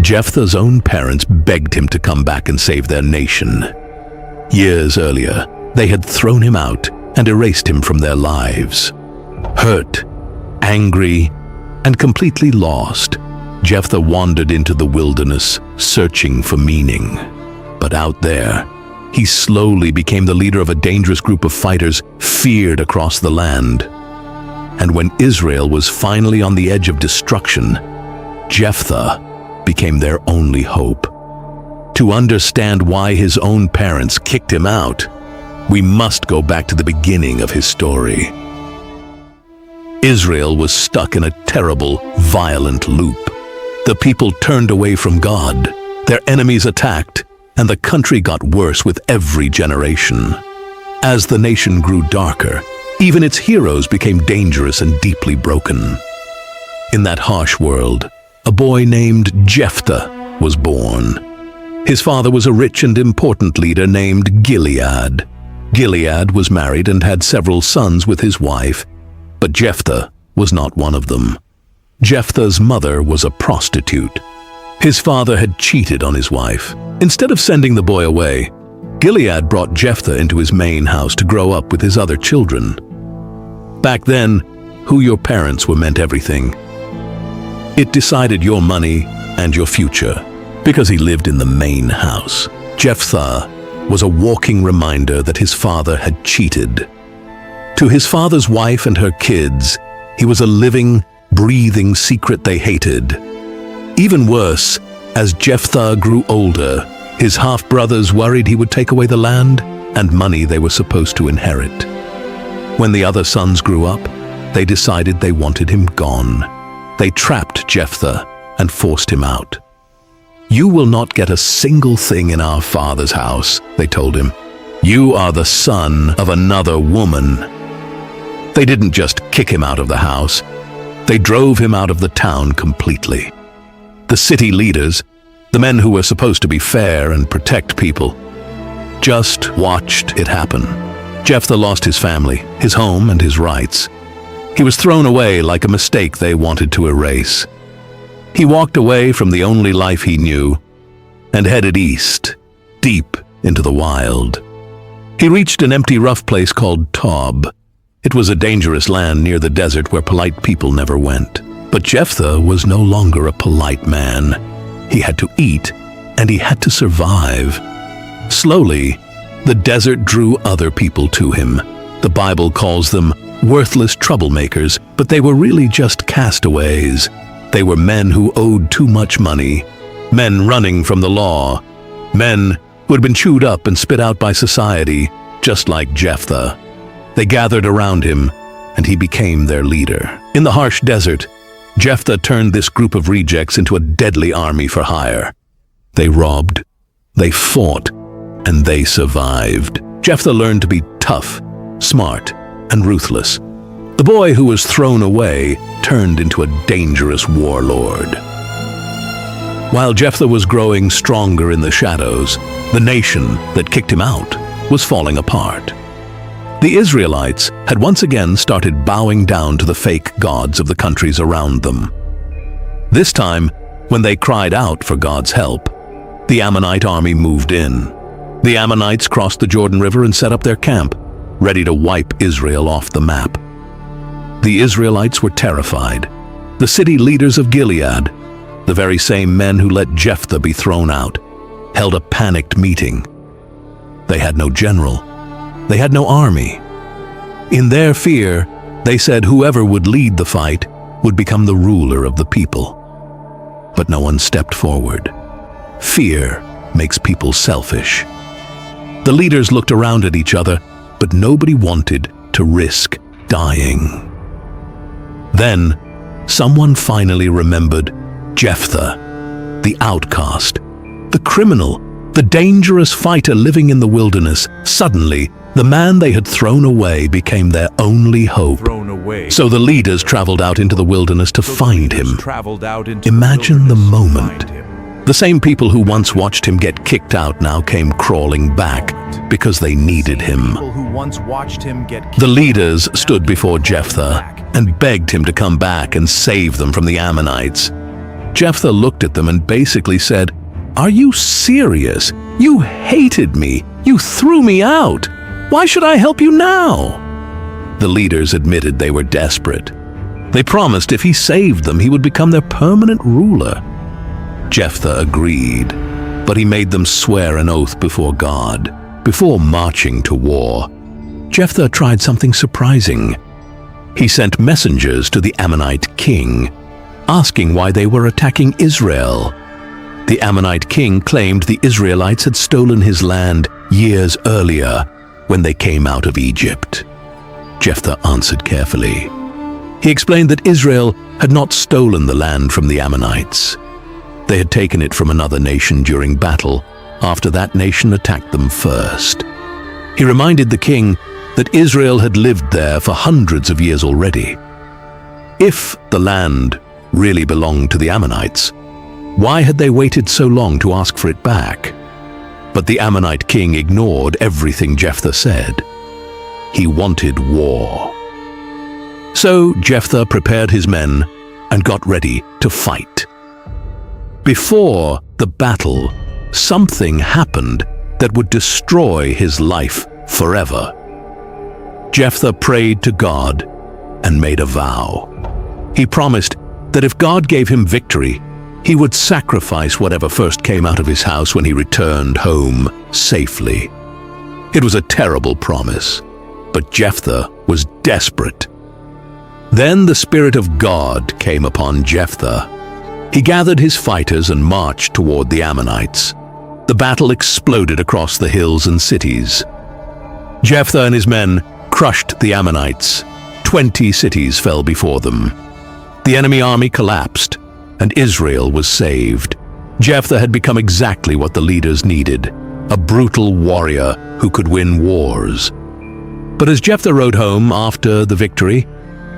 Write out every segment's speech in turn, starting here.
Jephthah's own parents begged him to come back and save their nation. Years earlier, they had thrown him out and erased him from their lives. Hurt, angry, and completely lost, Jephthah wandered into the wilderness, searching for meaning. But out there, he slowly became the leader of a dangerous group of fighters feared across the land. And when Israel was finally on the edge of destruction, Jephthah became their only hope. To understand why his own parents kicked him out, we must go back to the beginning of his story. Israel was stuck in a terrible, violent loop. The people turned away from God, their enemies attacked, and the country got worse with every generation. As the nation grew darker, even its heroes became dangerous and deeply broken. In that harsh world, a boy named Jephthah was born. His father was a rich and important leader named Gilead. Gilead was married and had several sons with his wife, but Jephthah was not one of them. Jephthah's mother was a prostitute. His father had cheated on his wife. Instead of sending the boy away, Gilead brought Jephthah into his main house to grow up with his other children. Back then, who your parents were meant everything. It decided your money and your future. Because he lived in the main house, Jephthah was a walking reminder that his father had cheated. To his father's wife and her kids, he was a living, breathing secret they hated. Even worse, as Jephthah grew older, his half-brothers worried he would take away the land and money they were supposed to inherit. When the other sons grew up, they decided they wanted him gone. They trapped Jephthah and forced him out. "You will not get a single thing in our father's house," they told him. "You are the son of another woman." They didn't just kick him out of the house, they drove him out of the town completely. The city leaders, the men who were supposed to be fair and protect people, just watched it happen. Jephthah lost his family, his home, and his rights. He was thrown away like a mistake they wanted to erase. He walked away from the only life he knew and headed east, deep into the wild. He reached an empty, rough place called Tob. It was a dangerous land near the desert where polite people never went. But Jephthah was no longer a polite man. He had to eat, and he had to survive. Slowly, the desert drew other people to him. The Bible calls them worthless troublemakers, but they were really just castaways. They were men who owed too much money, men running from the law, men who had been chewed up and spit out by society, just like Jephthah. They gathered around him, and he became their leader. In the harsh desert, Jephthah turned this group of rejects into a deadly army for hire. They robbed, they fought, and they survived. Jephthah learned to be tough, smart, and ruthless. The boy who was thrown away turned into a dangerous warlord. While Jephthah was growing stronger in the shadows, the nation that kicked him out was falling apart. The Israelites had once again started bowing down to the fake gods of the countries around them. This time, when they cried out for God's help, the Ammonite army moved in. The Ammonites crossed the Jordan River and set up their camp, ready to wipe Israel off the map. The Israelites were terrified. The city leaders of Gilead, the very same men who let Jephthah be thrown out, held a panicked meeting. They had no general. They had no army. In their fear, they said whoever would lead the fight would become the ruler of the people. But no one stepped forward. Fear makes people selfish. The leaders looked around at each other, but nobody wanted to risk dying. Then, someone finally remembered Jephthah, the outcast, the criminal, the dangerous fighter living in the wilderness. Suddenly, the man they had thrown away became their only hope. So the leaders traveled out into the wilderness to find him. Imagine the moment. The same people who once watched him get kicked out now came crawling back because they needed him. The leaders stood before Jephthah and begged him to come back and save them from the Ammonites. Jephthah looked at them and basically said, "Are you serious? You hated me. You threw me out. Why should I help you now?" The leaders admitted they were desperate. They promised if he saved them, he would become their permanent ruler. Jephthah agreed, but he made them swear an oath before God, before marching to war. Jephthah tried something surprising. He sent messengers to the Ammonite king, asking why they were attacking Israel. The Ammonite king claimed the Israelites had stolen his land years earlier when they came out of Egypt. Jephthah answered carefully. He explained that Israel had not stolen the land from the Ammonites. They had taken it from another nation during battle after that nation attacked them first. He reminded the king that Israel had lived there for hundreds of years already. If the land really belonged to the Ammonites, why had they waited so long to ask for it back? But the Ammonite king ignored everything Jephthah said. He wanted war. So Jephthah prepared his men and got ready to fight. Before the battle, something happened that would destroy his life forever. Jephthah prayed to God and made a vow. He promised that if God gave him victory, he would sacrifice whatever first came out of his house when he returned home safely. It was a terrible promise, but Jephthah was desperate. Then the Spirit of God came upon Jephthah. He gathered his fighters and marched toward the Ammonites. The battle exploded across the hills and cities. Jephthah and his men crushed the Ammonites. 20 cities fell before them. The enemy army collapsed, and Israel was saved. Jephthah had become exactly what the leaders needed, a brutal warrior who could win wars. But as Jephthah rode home after the victory,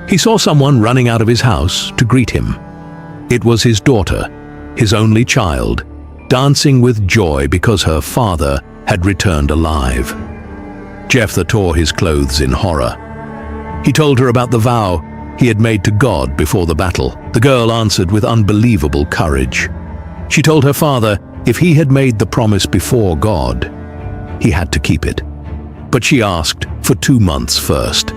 he saw someone running out of his house to greet him. It was his daughter, his only child, dancing with joy because her father had returned alive. Jephthah tore his clothes in horror. He told her about the vow he had made to God before the battle. The girl answered with unbelievable courage. She told her father if he had made the promise before God, he had to keep it. But she asked for 2 months first.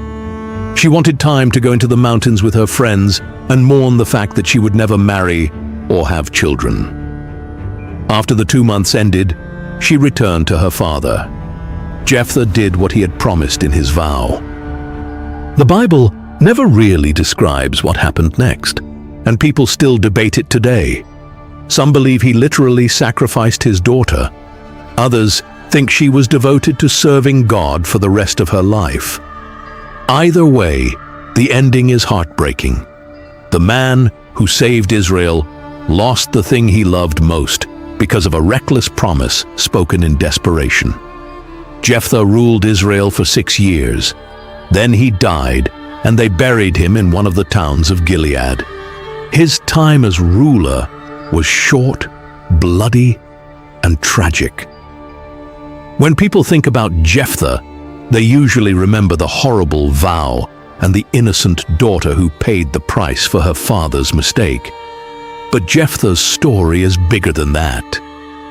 She wanted time to go into the mountains with her friends and mourn the fact that she would never marry or have children. After the 2 months ended, she returned to her father. Jephthah did what he had promised in his vow. The Bible never really describes what happened next, and people still debate it today. Some believe he literally sacrificed his daughter. Others think she was devoted to serving God for the rest of her life. Either way, the ending is heartbreaking. The man who saved Israel lost the thing he loved most because of a reckless promise spoken in desperation. Jephthah ruled Israel for 6 years. Then he died, and they buried him in one of the towns of Gilead. His time as ruler was short, bloody, and tragic. When people think about Jephthah, they usually remember the horrible vow and the innocent daughter who paid the price for her father's mistake. But Jephthah's story is bigger than that.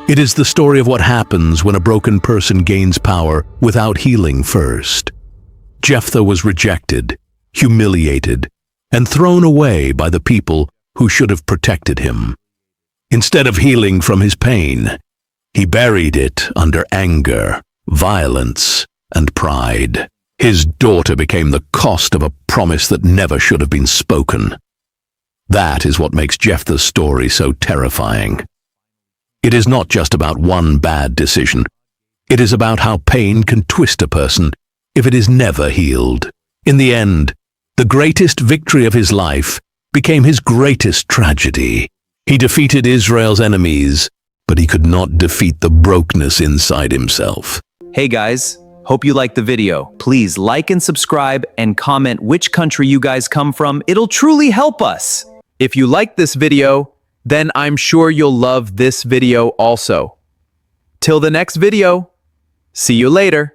It is the story of what happens when a broken person gains power without healing first. Jephthah was rejected, humiliated, and thrown away by the people who should have protected him. Instead of healing from his pain, he buried it under anger, violence, and pride. His daughter became the cost of a promise that never should have been spoken. That is what makes Jephthah's story so terrifying. It is not just about one bad decision. It is about how pain can twist a person if it is never healed. In the end, the greatest victory of his life became his greatest tragedy. He defeated Israel's enemies, but he could not defeat the brokenness inside himself. Hey guys, hope you liked the video. Please like and subscribe and comment which country you guys come from. It'll truly help us. If you liked this video, then I'm sure you'll love this video also. Till the next video, see you later.